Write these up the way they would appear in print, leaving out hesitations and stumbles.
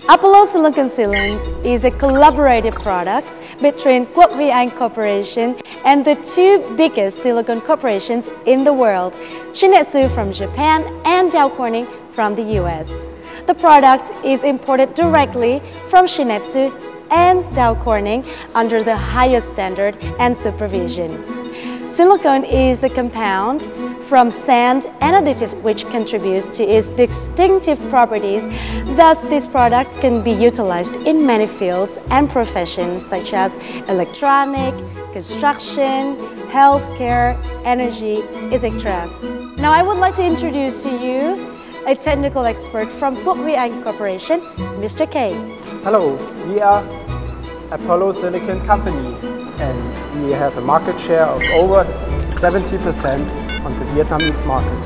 Apollo Silicone Sealant is a collaborative product between Quốc Huy Anh Corporation and the two biggest silicone corporations in the world, Shin-Etsu from Japan and Dow Corning from the US. The product is imported directly from Shin-Etsu and Dow Corning under the highest standard and supervision. Silicone is the compound from sand and additives which contributes to its distinctive properties. Thus, this product can be utilized in many fields and professions such as electronic, construction, healthcare, energy, etc. Now, I would like to introduce to you a technical expert from Quốc Huy Anh Corporation, Mr. K. Hello, we are Apollo Silicone Company and we have a market share of over 70% on the Vietnamese market.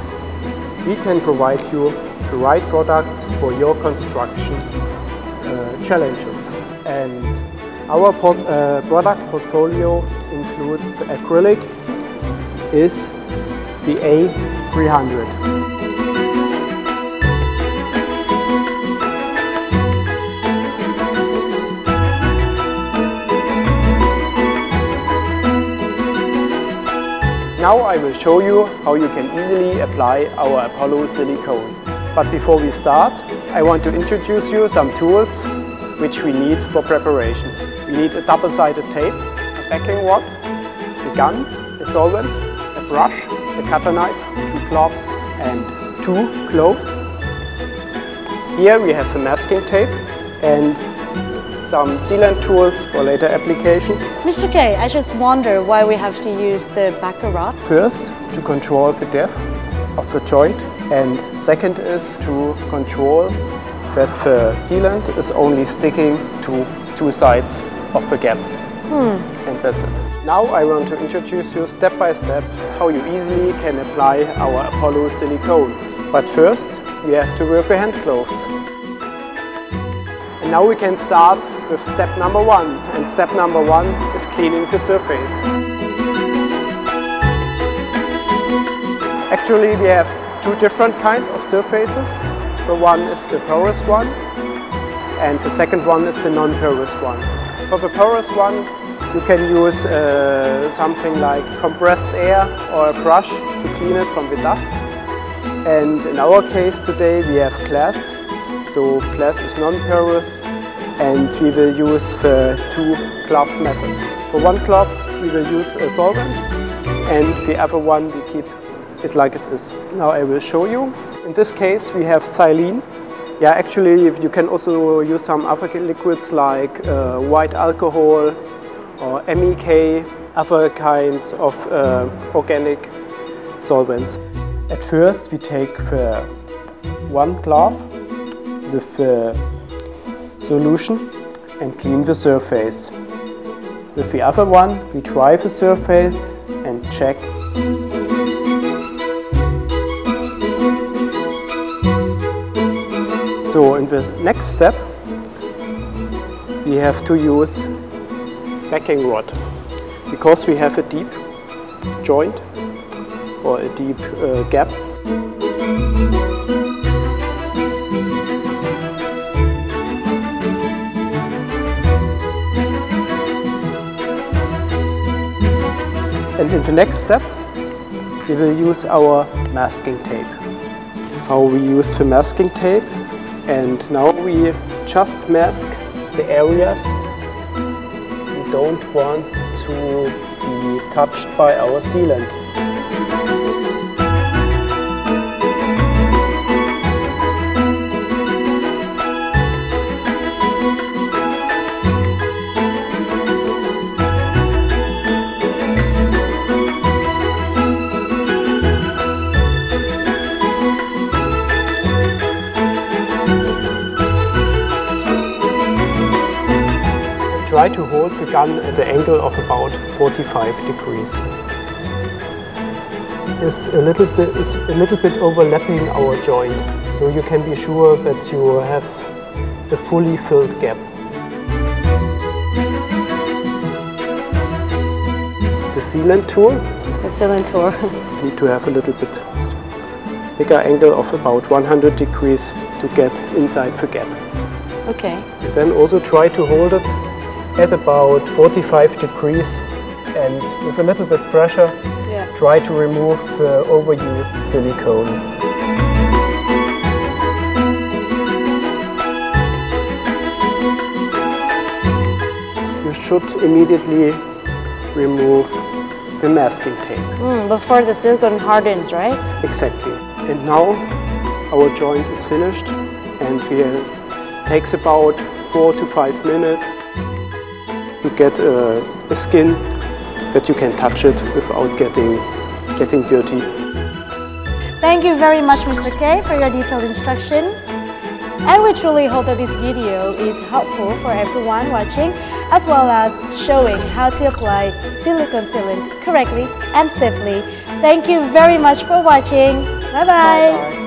We can provide you the right products for your construction challenges. And our product portfolio includes the acrylic is the A300. Now I will show you how you can easily apply our Apollo Silicone. But before we start, I want to introduce you some tools which we need for preparation. We need a double-sided tape, a backing rod, a gun, a solvent, a brush, a cutter knife, 2 gloves and 2 cloves. Here we have the masking tape and some sealant tools for later application. Mr. K, I just wonder why we have to use the backer rod. First, to control the depth of the joint, and second is to control that the sealant is only sticking to 2 sides of the gap. And that's it. Now I want to introduce you step by step how you easily can apply our Apollo Silicone. But first, we have to wear the hand gloves. And now we can start with step number 1, and step number 1 is cleaning the surface. Actually, we have 2 different kinds of surfaces. The one is the porous one, and the second one is the non-porous one. For the porous one, you can use something like compressed air or a brush to clean it from the dust. And in our case today, we have glass. So glass is non-porous, and we will use the 2 glove method. For one glove we will use a solvent, and the other one we keep it like it is. Now I will show you. In this case we have Silicone. Yeah, actually you can also use some other liquids like white alcohol or MEK, other kinds of organic solvents. At first we take the 1 glove with the solution and clean the surface. With the other one we dry the surface and check. So in the next step we have to use backing rod, because we have a deep joint or a deep gap. And in the next step, we will use our masking tape. How we use the masking tape, and now we just mask the areas we don't want to be touched by our sealant. Try to hold the gun at the angle of about 45 degrees. It's a little bit overlapping our joint, so you can be sure that you have a fully filled gap. The sealant tool. The sealant tool. Need to have a little bit bigger angle of about 100 degrees to get inside the gap. Okay. You then also try to hold it at about 45 degrees, and with a little bit pressure, try to remove the overused silicone. You should immediately remove the masking tape. Before the silicone hardens, right? Exactly. And now our joint is finished, and it takes about 4 to 5 minutes to get a skin that you can touch it without getting dirty. Thank you very much, Mr. K, for your detailed instruction. And we truly hope that this video is helpful for everyone watching, as well as showing how to apply silicone sealant correctly and safely. Thank you very much for watching. Bye-bye.